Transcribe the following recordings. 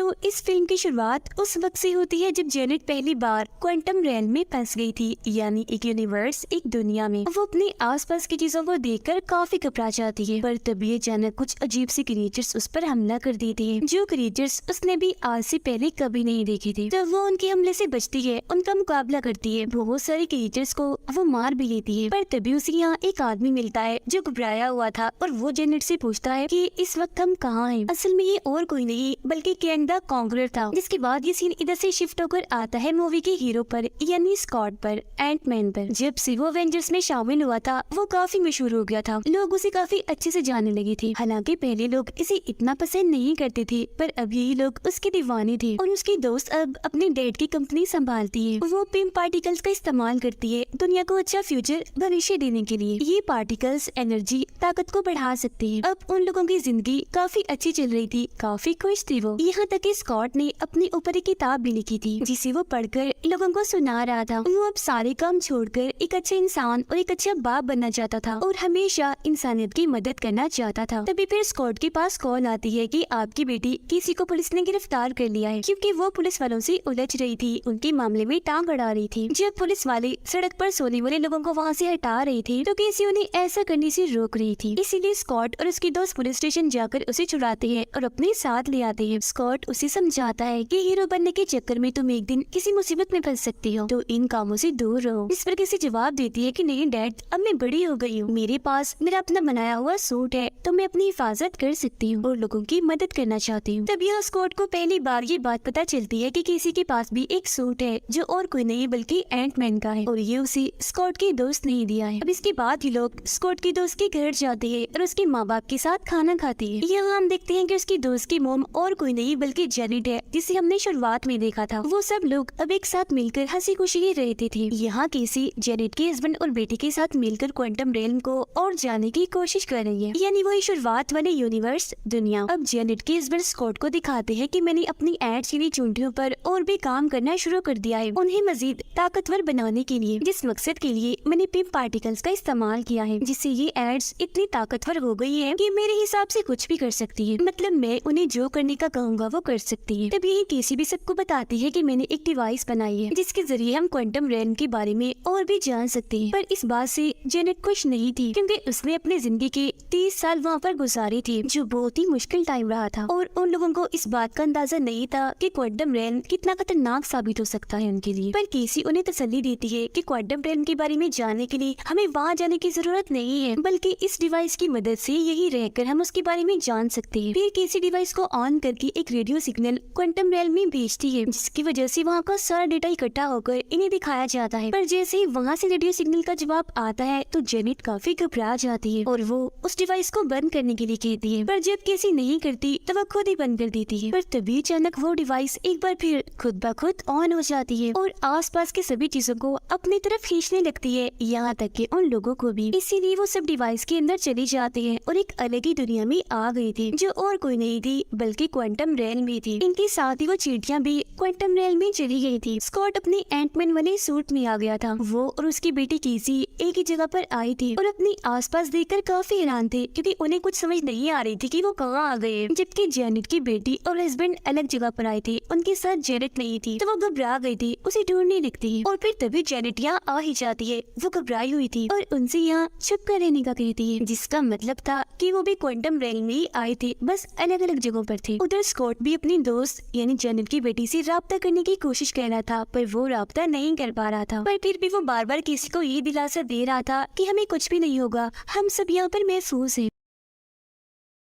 तो इस फिल्म की शुरुआत उस वक्त से होती है जब जेनेट पहली बार क्वांटम रेलम में फंस गई थी, यानी एक यूनिवर्स, एक दुनिया में। वो अपने आसपास की चीजों को देखकर काफी घबरा जाती है, पर तभी अचानक कुछ अजीब सी क्रिएचर्स उस पर हमला कर देते हैं, जो क्रिएचर्स उसने भी आज से पहले कभी नहीं देखे थे। तो वो उनके हमले से बचती है, उनका मुकाबला करती है, बहुत सारे क्रिएचर्स को वो मार भी लेती है। पर तभी उसे यहाँ एक आदमी मिलता है जो घबराया हुआ था, और वो जेनेट से पूछता है कि इस वक्त हम कहाँ हैं। असल में ये और कोई नहीं बल्कि कैंग द कॉन्करर था। जिसके बाद ये सीन इधर से शिफ्ट होकर आता है मूवी के हीरो पर, यानी स्कॉट पर, एंटमैन पर। जब से वो एवेंजर्स में शामिल हुआ था वो काफी मशहूर हो गया था, लोग उसे काफी अच्छे से जानने लगे थे। हालांकि पहले लोग इसे इतना पसंद नहीं करते थे, पर अब यही लोग उसके दीवाने थे, और उसकी दोस्त अब अपने डैड की कंपनी संभालती है। वो पिम पार्टिकल्स का इस्तेमाल करती है दुनिया को अच्छा फ्यूचर भविष्य देने के लिए। ये पार्टिकल्स एनर्जी, ताकत को बढ़ा सकते हैं। अब उन लोगों की जिंदगी काफी अच्छी चल रही थी, काफी खुश थी वो। यहाँ तक कि स्कॉट ने अपनी ऊपर एक किताब भी लिखी थी जिसे वो पढ़कर लोगों को सुना रहा था। वो अब सारे काम छोड़कर एक अच्छे इंसान और एक अच्छा बाप बनना चाहता था, और हमेशा इंसानियत की मदद करना चाहता था। तभी फिर स्कॉट के पास कॉल आती है कि आपकी बेटी किसी को पुलिस ने गिरफ्तार कर लिया है, क्योंकि वो पुलिस वालों से उलझ रही थी, उनके मामले में टांग अड़ा रही थी। जब पुलिस वाले सड़क पर सोने वाले लोगों को वहाँ से हटा रहे थे तो किसी उन्हें ऐसा करने से रोक रही थी। इसीलिए स्कॉट और उसकी दोस्त पुलिस स्टेशन जाकर उसे छुड़ाते हैं और अपने साथ ले आते हैं। स्कॉट उसे समझाता है कि हीरो बनने के चक्कर में तुम एक दिन किसी मुसीबत में फंस सकती हो, तो इन कामों से दूर रहो। इस पर किसी जवाब देती है कि नहीं डैड, अब मैं बड़ी हो गई हूँ, मेरे पास मेरा अपना बनाया हुआ सूट है, तो मैं अपनी हिफाजत कर सकती हूँ और लोगों की मदद करना चाहती हूँ। तब यहाँ स्कॉट को पहली बार ये बात पता चलती है कि किसी के पास भी एक सूट है जो और कोई नहीं बल्कि एंटमैन का है, और ये उसे स्कॉट के दोस्त ने दिया है। अब इसके बाद ही लोग स्कॉट की दोस्त के घर जाते हैं और उसके माँ बाप के साथ खाना खाते हैं। यहाँ हम देखते हैं कि उसकी दोस्त की मोम और कोई नहीं बल्कि जेनेट है, जिसे हमने शुरुआत में देखा था। वो सब लोग अब एक साथ मिलकर हंसी खुशी रहते थे। यहाँ केसी जेनेट के हस्बैंड और बेटे के साथ मिलकर क्वांटम रेलम को और जाने की कोशिश कर रही है, यानी वही शुरुआत वाले यूनिवर्स, दुनिया। अब जेनेट के हस्बैंड स्कॉट को दिखाते हैं कि मैंने अपनी एड्स की चूंटियों पर और भी काम करना शुरू कर दिया है, उन्हें मजीद ताकतवर बनाने के लिए, जिस मकसद के लिए मैंने पिम पार्टिकल्स का इस्तेमाल किया है, जिससे ये एड्स इतनी ताकतवर हो गई है कि मेरे हिसाब से कुछ भी कर सकती है। मतलब मैं उन्हें जो करने का कहूँगा वो कर सकती है। तब यही केसी भी सबको बताती है कि मैंने एक डिवाइस बनाई है जिसके जरिए हम क्वांटम रेलम के बारे में और भी जान सकते हैं। पर इस बात से जेनेट खुश नहीं थी, क्योंकि उसने अपनी जिंदगी के 30 साल वहाँ पर गुजारे थे, जो बहुत ही मुश्किल टाइम रहा था, और उन लोगों को इस बात का अंदाजा नहीं था कि क्वांटम रेलम कितना खतरनाक साबित हो सकता है उनके लिए। पर केसी उन्हें तसल्ली देती है कि क्वांटम रेलम के बारे में जानने के लिए हमें वहाँ जाने की जरूरत नहीं है, बल्कि इस डिवाइस की मदद से यही रहकर हम उसके बारे में जान सकते हैं। फिर केसी डिवाइस को ऑन करके एक रेडियो सिग्नल क्वांटम रेलम में भेजती है, जिसकी वजह से वहाँ का सारा डेटा इकट्ठा होकर इन्हें दिखाया जाता है। पर जैसे ही वहाँ से रेडियो सिग्नल का जवाब आता है तो जेनेट काफी घबरा जाती है और वो उस डिवाइस को बंद करने के लिए कहती है, पर जब केसी नहीं करती तो वो खुद ही बंद कर देती है। पर तभी अचानक वो डिवाइस एक बार फिर खुद ब खुद ऑन हो जाती है और आसपास की सभी चीजों को अपनी तरफ खींचने लगती है, यहाँ तक कि उन लोगों को भी। इसीलिए वो सब डिवाइस के अंदर चले जाते हैं और एक अलग ही दुनिया में आ गई थी, जो और कोई नहीं थी बल्कि क्वांटम रेलम में थी। इनके साथ ही वो चींटियां भी क्वांटम रेलम में चली गई थी। स्कॉट अपने एंटमैन वाले सूट में आ गया था। वो और उसकी बेटी केसी एक ही जगह पर आई थी और अपने आसपास देखकर काफी हैरान थे, क्योंकि उन्हें कुछ समझ नहीं आ रही थी कि वो कहाँ आ गए। जबकि जेनेट की बेटी और हस्बैंड अलग जगह पर आए थे, उनके साथ जेनेट नहीं थी, तो वो घबरा गई थी, उसे ढूंढने लगती है। और फिर तभी जेनेट यहाँ आ ही जाती है। वो घबराई हुई थी और उनसे यहाँ छुप कर रहने का कहती है, जिसका मतलब था कि वो भी क्वांटम रेलम में ही आए थे, बस अलग अलग जगहों पर थे। उधर स्कॉट भी अपनी दोस्त यानी जेनेट की बेटी से राब्ता करने की कोशिश कर रहा था, पर वो राब्ता नहीं कर पा रहा था। पर फिर भी वो बार बार किसी को ये दिलासा दे रहा था कि हमें कुछ भी नहीं होगा, हम सब यहाँ पर महफूज हैं।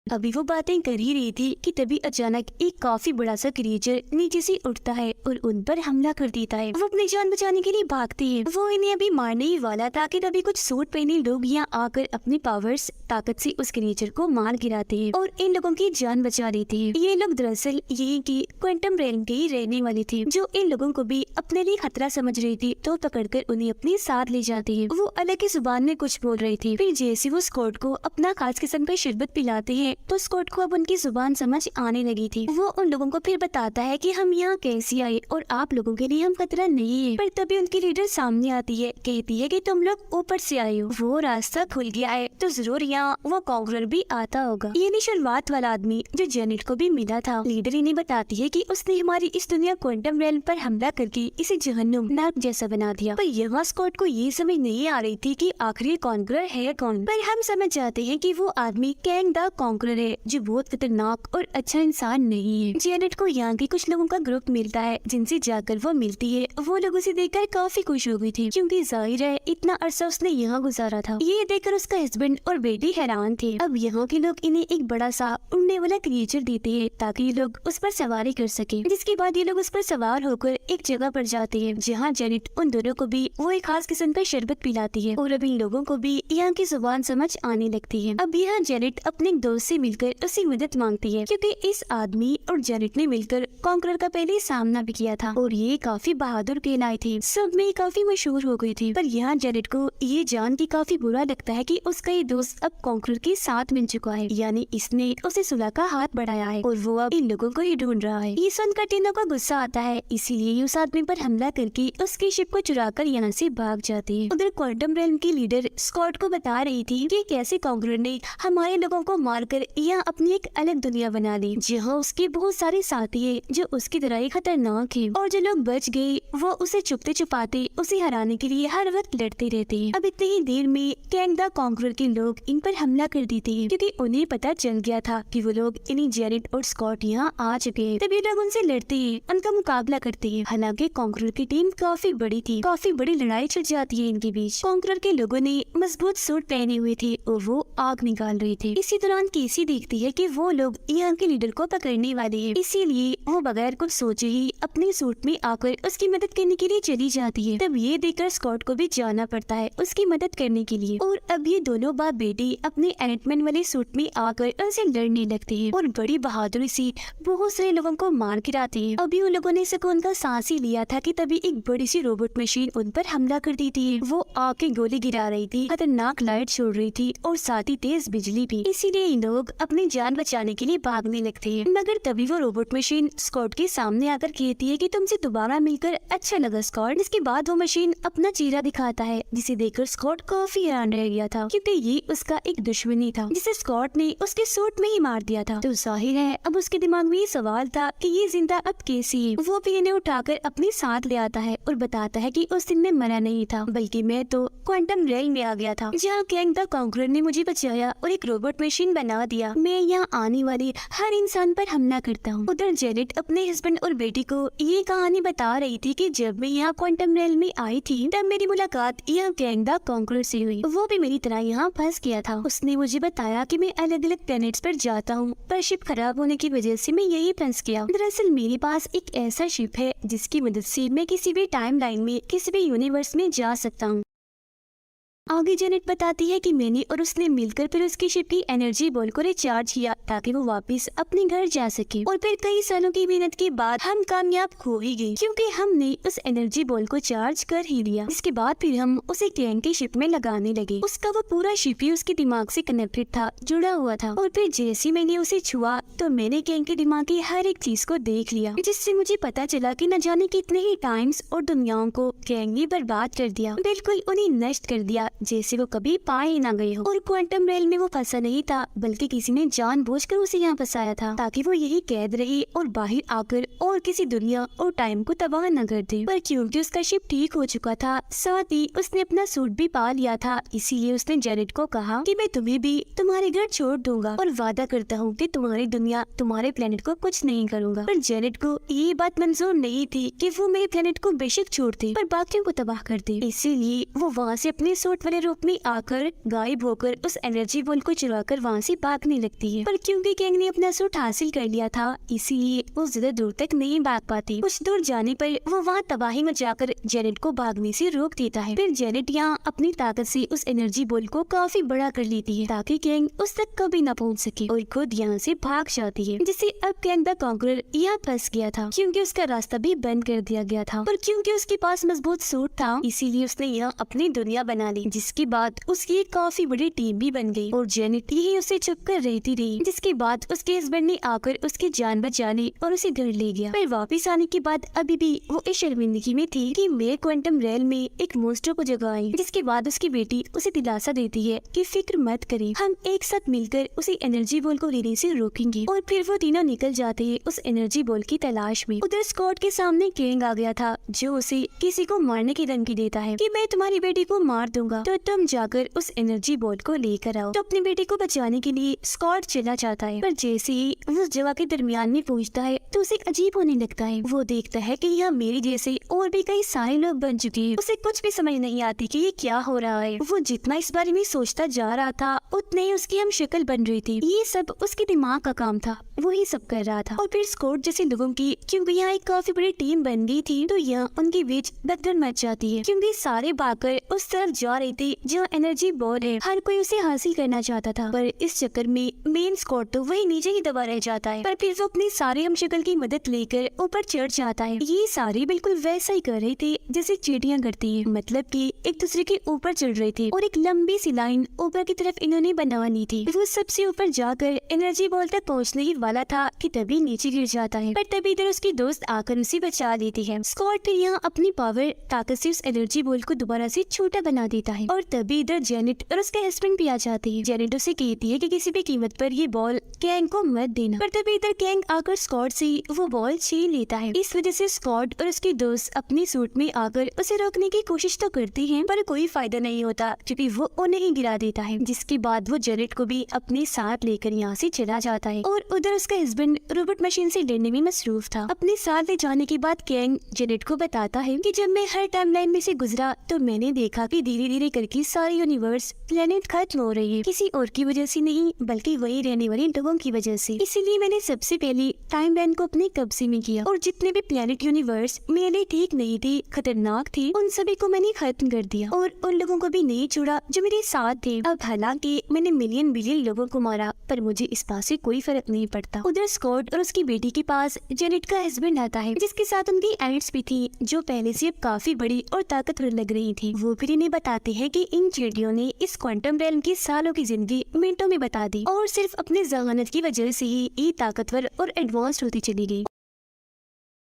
अभी वो बातें कर ही रही थी कि तभी अचानक एक काफी बड़ा सा क्रिएचर नीचे से उठता है और उन पर हमला कर देता है। वो अपनी जान बचाने के लिए भागती है। वो इन्हें अभी मारने ही वाला था कि तभी कुछ सूट पहने लोग यहाँ आकर अपनी पावर्स, ताकत से उस क्रिएचर को मार गिराते हैं और इन लोगों की जान बचा लेते हैं। ये लोग दरअसल यही की क्वांटम रेलम के ही रहने वाले थे, जो इन लोगों को भी अपने लिए खतरा समझ रही थी, तो पकड़कर उन्हें अपने साथ ले जाती है। वो अलग ही जुबान में कुछ बोल रही थी। फिर जैसे वो स्कॉट को अपना खास किस्म का शरबत पिलाते हैं है तो स्कॉट को अब उनकी जुबान समझ आने लगी थी। वो उन लोगों को फिर बताता है कि हम यहाँ कैसे आए और आप लोगों के लिए हम खतरा नहीं है। पर तभी उनकी लीडर सामने आती है, कहती है कि तुम लोग ऊपर से आए हो, वो रास्ता खुल गया है तो जरूर यहाँ वो कॉन्करर भी आता होगा। ये नहीं शुरुआत वाला आदमी जो जेनेट को भी मिला था। लीडर इन्हें बताती है कि उसने हमारी इस दुनिया क्वांटम रेल्म पर हमला करके इसे जहन्नुम नाक जैसा बना दिया। पर यहाँ स्कॉट को ये समझ नहीं आ रही थी कि आखिर ये कॉन्करर है कौन। पर हम समझ जाते हैं कि वो आदमी कैंग द कॉन्करर है जो बहुत खतरनाक और अच्छा इंसान नहीं है। जेनेट को यहाँ के कुछ लोगों का ग्रुप मिलता है जिनसे जाकर वो मिलती है। वो लोग उसे देखकर काफी खुश हो गई थी क्योंकि जाहिर है इतना अरसा उसने यहाँ गुजारा था। ये देखकर उसका हस्बैंड और बेटी हैरान थे। अब यहाँ के लोग इन्हें एक बड़ा सा उड़ने वाला क्रिएचर देते हैं ताकि ये लोग उस पर सवारी कर सके। जिसके बाद ये लोग उस पर सवार होकर एक जगह पर जाते हैं जहाँ जेनेट उन दोनों को भी वो एक खास किस्म का शरबत पिलाती है और अब इन लोगों को भी यहाँ की जुबान समझ आने लगती है। अब यहाँ जेनेट अपने एक दोस्त से मिलकर उससे मदद मांगती है क्योंकि इस आदमी और जेनेट ने मिलकर कॉन्करर का पहले सामना भी किया था और ये काफी बहादुर कहलाए थे, सब में काफी मशहूर हो गई थी। पर यहाँ जेनेट को ये जान के काफी बुरा लगता है कि उसका ये दोस्त अब कॉन्करर के साथ मिल चुका है, यानी इसने उसे सुलह का हाथ बढ़ाया है और वो अब इन लोगों को ही ढूंढ रहा है। ये सुनकर टीना को गुस्सा आता है, इसीलिए उस आदमी पर हमला करके उसकी शिप को चुराकर यहाँ से भाग जाती है। उधर क्वांटम रेल्म की लीडर स्कॉट को बता रही थी कि कैसे कॉन्करर ने हमारे लोगों को मारकर यहाँ अपनी एक अलग दुनिया बना ली जहाँ उसके बहुत सारे साथी है जो उसकी तरह ही खतरनाक है और जो लोग बच गए वो उसे छुपते छुपाते उसे हराने के लिए हर वक्त लड़ते रहते हैं। अब इतनी ही देर में कैंग द कॉन्करर के लोग इन पर हमला कर देते हैं क्योंकि उन्हें पता चल गया था कि वो लोग इन्हीं जेनेट और स्कॉट यहाँ आ चुके हैं। तभी लोग उनसे लड़ते हैं, उनका मुकाबला करते हैं। हालांकि कॉन्करर की टीम काफी बड़ी थी, काफी बड़ी लड़ाई छिड़ जाती है इनके बीच। कॉन्करर के लोगों ने मजबूत सूट पहने हुए थे और वो आग निकाल रहे थे। इसी दौरान केसी देखती है कि वो लोग यहाँ के लीडर को पकड़ने वाले हैं, इसीलिए वो बगैर कुछ सोचे ही अपने सूट में आकर उसकी मदद करने के लिए चली जाती है। तब ये देखकर स्कॉट को भी जाना पड़ता है उसकी मदद करने के लिए और अब ये दोनों बाप बेटी अपने एंटमैन वाले सूट में आकर उनसे लड़ने लगते हैं और बड़ी बहादुरी से बहुत सारे लोगों को मार गिराते हैं। अभी उन लोगों ने सुकून का सांस ही लिया था कि तभी एक बड़ी सी रोबोट मशीन उन पर हमला कर दी थी। वो आग की गोली गिरा रही थी, खतरनाक लाइट छोड़ रही थी और साथ ही तेज बिजली भी, इसीलिए इन लोग अपनी जान बचाने के लिए भागने लगते हैं। मगर तभी वो रोबोट मशीन स्कॉट के सामने आकर कहती है कि तुमसे दोबारा मिलकर अच्छा लगा स्कॉट। इसके बाद वो मशीन अपना चेहरा दिखाता है जिसे देखकर स्कॉट काफी हैरान रह गया था क्योंकि ये उसका एक दुश्मनी था जिसे स्कॉट ने उसके सूट में ही मार दिया था। तो जाहिर है अब उसके दिमाग में ये सवाल था कि ये जिंदा अब कैसी है। वो भी इन्हें उठाकर अपने साथ ले आता है और बताता है कि उस दिन में मरा नहीं था बल्कि मैं तो क्वांटम रेल में आ गया था जहाँ कैंग द कॉन्करर ने मुझे बचाया और एक रोबोट मशीन बना दिया। मैं यहाँ आने वाले हर इंसान पर हमला करता हूँ। उधर जेनेट अपने हस्बैंड और बेटी को ये कहानी बता रही थी कि जब मैं यहाँ क्वांटम रेल में आई थी तब मेरी मुलाकात यहाँ कैंग द कॉन्करर से हुई। वो भी मेरी तरह यहाँ फंस गया था। उसने मुझे बताया कि मैं अलग अलग प्लैनेट्स पर जाता हूँ पर शिप खराब होने की वजह से मैं यही फंस गया। दरअसल मेरे पास एक ऐसा शिप है जिसकी मदद से मैं किसी भी टाइम लाइन में किसी भी यूनिवर्स में जा सकता हूँ। आगे जेनेट बताती है कि मैंने और उसने मिलकर फिर उसकी शिप की एनर्जी बॉल को रिचार्ज किया ताकि वो वापस अपने घर जा सके और फिर कई सालों की मेहनत के बाद हम कामयाब हो ही गए क्योंकि हमने उस एनर्जी बॉल को चार्ज कर ही लिया। इसके बाद फिर हम उसे कैंग की शिप में लगाने लगे। उसका वो पूरा शिप ही उसके दिमाग से कनेक्टेड था, जुड़ा हुआ था और फिर जैसे मैंने उसे छुआ तो मैंने कैंग के दिमाग की हर एक चीज को देख लिया जिससे मुझे पता चला कि न जाने कितने ही टाइम्स और दुनियाओं को कैंग ने बर्बाद कर दिया, बिल्कुल उन्हें नष्ट कर दिया जैसे वो कभी पाए ना गए हो। और क्वांटम रेल में वो फंसा नहीं था बल्कि किसी ने जानबूझकर उसे यहाँ फंसाया था ताकि वो यही कैद रहे और बाहर आकर और किसी दुनिया और टाइम को तबाह न कर दे। पर क्योंकि उसका शिप ठीक हो चुका था साथ ही उसने अपना सूट भी पा लिया था, इसीलिए उसने जेनेट को कहा कि मैं तुम्हें भी तुम्हारे घर छोड़ दूंगा और वादा करता हूँ कि तुम्हारी दुनिया तुम्हारे प्लेनेट को कुछ नहीं करूंगा। पर जेनेट को ये बात मंजूर नहीं थी कि वो मेरे प्लेनेट को बेशक छोड़ते पर बाकियों को तबाह कर दे, इसीलिए वो वहाँ से अपने सूट वाले रूप में आकर गायब होकर उस एनर्जी बॉल को चुराकर वहाँ से भागने लगती है। पर क्योंकि कैंग ने अपना सूट हासिल कर लिया था इसीलिए वो ज्यादा दूर तक नहीं भाग पाती। कुछ दूर जाने पर वो वहाँ तबाही मचाकर जेनेट को भागने से रोक देता है। फिर जेनेट यहाँ अपनी ताकत से उस एनर्जी बॉल को काफी बड़ा कर लेती है ताकि कैंग उस तक कभी न पहुँच सके और खुद यहाँ से भाग जाती है, जिससे अब कैंग द कॉन्करर यहाँ फंस गया था क्योंकि उसका रास्ता भी बंद कर दिया गया था। पर क्योंकि उसके पास मजबूत सूट था इसीलिए उसने यहाँ अपनी दुनिया बना ली जिसके बाद उसकी एक काफी बड़ी टीम भी बन गई और जेनेट यही उसे चुप कर रहती रही। जिसके बाद उसके हस्बैंड ने आकर उसकी जान बचाने और उसे घर ले गया। पर वापस आने के बाद अभी भी वो इस शर्मिंदगी में थी कि मैं क्वांटम रेल में एक मॉन्स्टर को जगाई। जिसके बाद उसकी बेटी उसे दिलासा देती है कि फिक्र मत करे, हम एक साथ मिलकर उसे एनर्जी बॉल को लेने से रोकेंगे। और फिर वो तीनों निकल जाते हैं उस एनर्जी बॉल की तलाश में। उधर स्कॉट के सामने कैंग आ गया था जो उसे किसी को मारने की धमकी देता है कि मैं तुम्हारी बेटी को मार दूंगा, तो तुम जाकर उस एनर्जी बॉल को लेकर आओ। तो अपनी बेटी को बचाने के लिए स्कॉट चला जाता है, पर जैसे ही वो उस जगह के दरमियान में पहुंचता है तो उसे अजीब होने लगता है। वो देखता है कि यहाँ मेरी जैसे और भी कई सारे लोग बन चुके हैं। उसे कुछ भी समझ नहीं आती कि ये क्या हो रहा है। वो जितना इस बारे में सोचता जा रहा था उतने ही उसकी हम शक्ल बन रही थी। ये सब उसके दिमाग का काम था, वो ही सब कर रहा था। और फिर स्कॉट जैसे लोगों की, क्योंकि यहाँ एक काफी बड़ी टीम बन गई थी, तो यहाँ उनके बीच भगदड़ मच जाती है क्योंकि सारे भागकर उस तरफ जा रहे थे जहाँ एनर्जी बॉल है। हर कोई उसे हासिल करना चाहता था, पर इस चक्कर में मेन स्कॉट तो वही नीचे ही दबा रह जाता है। पर फिर वो अपनी सारे हमशक्ल की मदद लेकर ऊपर चढ़ जाता है। ये सारे बिल्कुल वैसा ही कर रहे थे जैसे चींटियां करती है, मतलब कि एक दूसरे के ऊपर चढ़ रहे थे और एक लंबी सी लाइन ऊपर की तरफ इन्होंने बनवानी थी। वो सबसे ऊपर जाकर एनर्जी बॉल तक पहुँचने ही वाला था कि तभी नीचे गिर जाता है, पर तभी इधर उसकी दोस्त आकर उसे बचा लेती है। स्कॉट फिर यहाँ अपनी पावर ताकत से उस एनर्जी बॉल को दोबारा से छोटा बना देता है। और तभी इधर जेनेट और उसके हस्बैंड भी आ जाते हैं। जेनेट उसे कहती है कि किसी भी कीमत पर ये बॉल कैंग को मत देना, पर तभी इधर कैंग आकर स्कॉट से वो बॉल छीन लेता है। इस वजह से स्कॉट और उसकी दोस्त अपनी सूट में आकर उसे रोकने की कोशिश तो करती हैं, पर कोई फायदा नहीं होता क्योंकि वो उन्हें ही गिरा देता है। जिसके बाद वो जेनेट को भी अपने साथ लेकर यहाँ से चला जाता है और उधर उसका हस्बैंड रोबोट मशीन से लड़ने में मसरूफ था। अपने साथ ले जाने के बाद कैंग जेनेट को बताता है कि जब मैं हर टाइमलाइन में से गुजरा तो मैंने देखा कि धीरे धीरे करके सारे यूनिवर्स प्लेनेट खत्म हो रही है, किसी और की वजह से नहीं बल्कि वही रहने वाले लोगों की वजह से। इसीलिए मैंने सबसे पहले टाइमलाइन को अपने कब्जे में किया और जितने भी प्लेनेट यूनिवर्स मेरे लिए ठीक नहीं थे, खतरनाक थे, उन सभी को मैंने खत्म कर दिया और उन लोगों को भी नहीं छोड़ा जो मेरे साथ थे। अब हालांकि मैंने मिलियन बिलियन लोगों को मारा, पर मुझे इस बात से कोई फर्क नहीं पड़ता। उधर स्कॉट और उसकी बेटी के पास जेनेट का हस्बैंड आता है, जिसके साथ उनकी एड्स भी थी जो पहले से अब काफी बड़ी और ताकतवर लग रही थी। वो फिर इन्हें बताते हैं कि इन चींटियों ने इस क्वांटम रेल्म की सालों की जिंदगी मिनटों में बता दी और सिर्फ अपने जहानत की वजह से ही ये ताकतवर और एडवांस होती चली गई।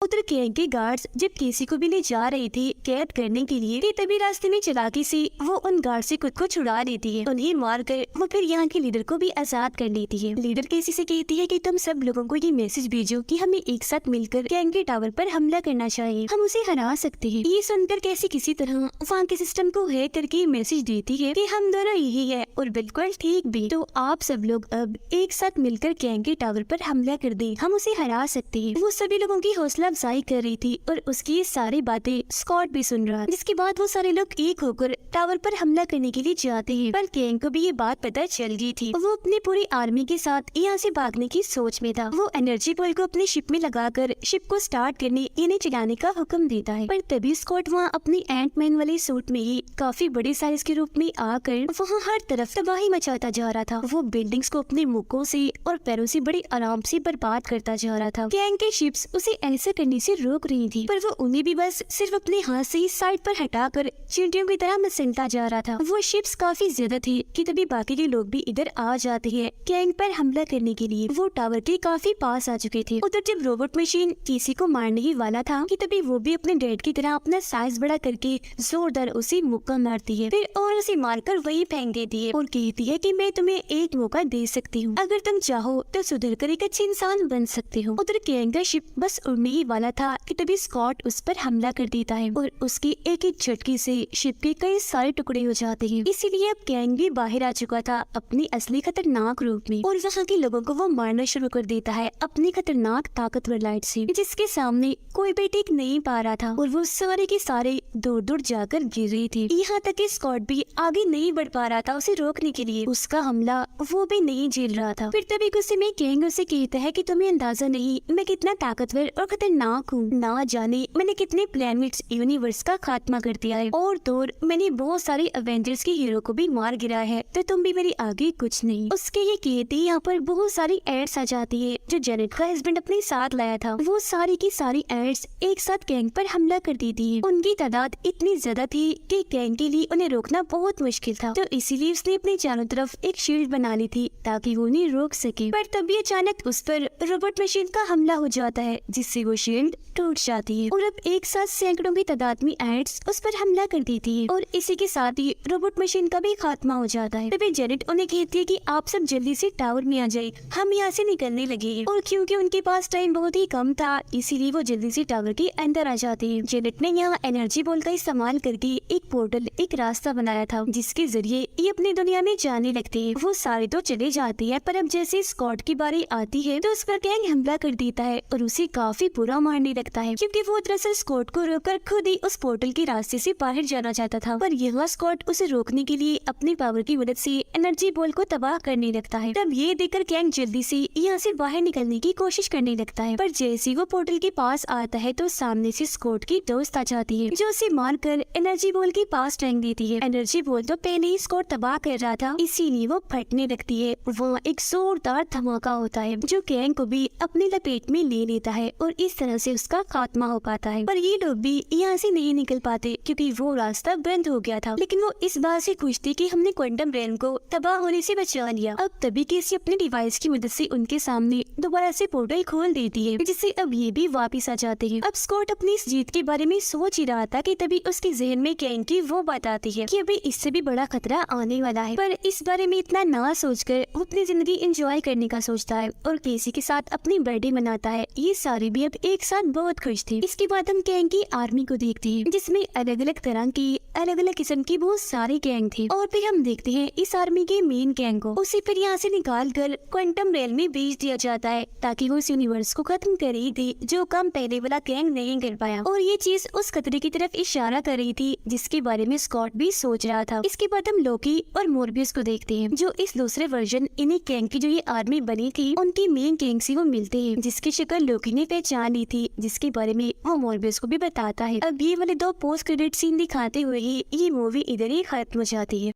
उधर कैंग के गार्ड्स जब केसी को भी ले जा रहे थे कैद करने के लिए, कि तभी रास्ते में चालाकी से वो उन गार्ड से खुद को छुड़ा लेती है। उन्हें मारकर वो फिर यहाँ के लीडर को भी आजाद कर लेती है। लीडर केसी से कहती है कि तुम सब लोगों को ये मैसेज भेजो कि हमें एक साथ मिलकर कैंग के टावर पर हमला करना चाहिए, हम उसे हरा सकते हैं। ये सुनकर कैसी किसी तरह वहाँ के सिस्टम को हैक करके मैसेज देती है कि हम दोनों यही है और बिल्कुल ठीक भी, तो आप सब लोग अब एक साथ मिलकर कैंग के टावर पर हमला कर दें, हम उसे हरा सकते हैं। वो सभी लोगों की हौसला अफजाई कर रही थी और उसकी ये सारी बातें स्कॉट भी सुन रहा। जिसके बाद वो सारे लोग एक होकर टावर पर हमला करने के लिए जाते हैं, पर कैंग को भी ये बात पता चल गई थी। वो अपनी पूरी आर्मी के साथ यहाँ से भागने की सोच में था। वो एनर्जी बॉल को अपनी शिप में लगाकर शिप को स्टार्ट करने यानी चलाने का हुक्म देता है, पर तभी स्कॉट वहाँ अपनी एंटमैन वाले सूट में ही काफी बड़े साइज के रूप में आकर वहाँ हर तरफ तबाही मचाता जा रहा था। वो बिल्डिंग्स को अपने मुक्कों से और पैरों से बड़ी आराम से बर्बाद करता जा रहा था। कैंग के शिप्स उसे ऐसा करने से रोक रही थी, पर वो उन्हें भी बस सिर्फ अपने हाथ से ही साइड पर हटाकर चींटियों की तरह मसलता जा रहा था। वो शिप्स काफी ज्यादा थी कि तभी बाकी के लोग भी इधर आ जाते हैं कैंग पर हमला करने के लिए। वो टावर के काफी पास आ चुके थे। उधर जब रोबोट मशीन किसी को मारने ही वाला था कि तभी वो भी अपने डैड की तरह अपना साइज बड़ा करके जोरदार उसे मुक्का मारती है, फिर और उसे मारकर वही फेंक देती है और कहती है कि मैं तुम्हें एक मौका दे सकती हूँ, अगर तुम चाहो तो सुधर कर एक अच्छे इंसान बन सकते हो। उधर कैंग का शिप बस उड़ने ही वाला था कि तभी स्कॉट उस पर हमला कर देता है और उसकी एक एक झटके से शिप के कई सारे टुकड़े हो जाते हैं। इसीलिए अब कैंग भी बाहर आ चुका था अपनी असली खतरनाक रूप में और वहाँ के लोगों को वो मारना शुरू कर देता है अपनी खतरनाक ताकतवर लाइट से, जिसके सामने कोई भी टिक नहीं पा रहा था और वो सारे के सारे दूर दूर जाकर गिर रही थी। यहाँ तक कि स्कॉट भी आगे नहीं बढ़ पा रहा था उसे रोकने के लिए, उसका हमला वो भी नहीं झेल रहा था। फिर तभी गुस्से में कैंग उसे कहता है कि तुम्हें अंदाजा नहीं मैं कितना ताकतवर और खतरनाक खतरनाक हूँ। ना जाने मैंने कितने प्लैनेट्स यूनिवर्स का खात्मा कर दिया है और तो मैंने बहुत सारे एवेंजर्स के हीरो को भी मार गिरा है, तो तुम भी मेरी आगे कुछ नहीं। उसके ये कहते यहाँ पर बहुत सारी एड्स आ जाती है जो जेनेट का हस्बैंड अपने साथ लाया था। वो सारी की सारी एड्स एक साथ गैंग पर हमला कर देती है। उनकी तादाद इतनी ज्यादा थी कि गैंग के लिए उन्हें रोकना बहुत मुश्किल था, तो इसीलिए उसने अपने चारों तरफ एक शील्ड बना ली थी ताकि वो उन्हें रोक सके। पर तभी अचानक उस पर रोबोट मशीन का हमला हो जाता है जिससे वो शील्ड टूट जाती है और अब एक साथ सैकड़ों की तादाद में एड्स उस पर हमला कर देती है और इसी के साथ ही रोबोट मशीन का भी खात्मा हो जाता है। तभी जेनेट उन्हें कहती है कि आप सब जल्दी से टावर में आ जाए, हम यहाँ से निकलने लगे हैं। और क्योंकि उनके पास टाइम बहुत ही कम था इसीलिए वो जल्दी से टावर के अंदर आ जाते हैं। जेनेट ने यहाँ एनर्जी बॉल का इस्तेमाल करके एक पोर्टल, एक रास्ता बनाया था जिसके जरिए ये अपनी दुनिया में जाने लगते हैं। वो सारे तो चले जाते हैं पर अब जैसे स्कॉट की बारी आती है तो उस पर गैंग हमला कर देता है और उसे काफी बुरा मारने लगता है क्योंकि वो दरअसल स्कॉट को रोककर खुद ही उस पोर्टल के रास्ते से बाहर जाना चाहता था। पर यह स्कॉट उसे रोकने के लिए अपनी पावर की मदद से एनर्जी बॉल को तबाह करने लगता है। तब ये देखकर गैंग जल्दी से यहाँ से बाहर निकलने की कोशिश करने लगता है, पर जैसे वो पोर्टल के पास आता है तो सामने से स्कॉट की दोस्त आ जाती है जो उसे मारकर एनर्जी बॉल के पास फेंक देती है। एनर्जी बॉल तो पहले ही स्कॉट तबाह कर रहा था इसीलिए वो फटने लगती है। वहाँ एक जोरदार धमाका होता है जो गैंग को भी अपनी लपेट में ले लेता है और इस तरह से उसका खात्मा हो पाता है। पर ये लोग भी यहाँ से नहीं निकल पाते क्योंकि वो रास्ता बंद हो गया था, लेकिन वो इस बात से खुश थी कि हमने क्वांटम रेन को तबाह होने से बचा लिया। अब तभी केसी अपने डिवाइस की मदद से उनके सामने दोबारा से पोर्टल खोल देती है जिससे अब ये भी वापस आ जाते हैं। अब स्कॉट अपनी इस जीत के बारे में सोच ही रहा था कि तभी उसके जहन में गैंग की वो बात आती है कि अभी इससे भी बड़ा खतरा आने वाला है। पर इस बारे में इतना ना सोचकर वो अपनी जिंदगी एंजॉय करने का सोचता है और केसी के साथ अपनी बर्थडे मनाता है। ये सारे भी अब एक साथ बहुत खुश थे। इसके बाद हम गैंग की आर्मी को देखते हैं जिसमें अलग अलग तरह की अलग अलग किस्म की बहुत सारी गैंग थी और फिर हम देखते हैं इस आर्मी के मेन गैंग को उसे फिर यहाँ से निकाल कर क्वांटम रेल में भेज दिया जाता है ताकि वो इस यूनिवर्स को खत्म कर ही दे जो काम पहले वाला गैंग नहीं कर पाया। और ये चीज उस खतरे की तरफ इशारा कर रही थी जिसके बारे में स्कॉट भी सोच रहा था। इसके बाद हम लोकी और मोरबियस को देखते हैं जो इस दूसरे वर्जन इन्हीं गैंग की जो ये आर्मी बनी थी उनकी मेन गैंग से वो मिलते हैं जिसकी शक्ल लोकी ने पहचान ली थी जिसके बारे में वो मोरबियस को भी बताता है। अब ये वाले दो पोस्ट क्रेडिट सीन दिखाते हुए ही ये मूवी इधर ही खत्म हो जाती है।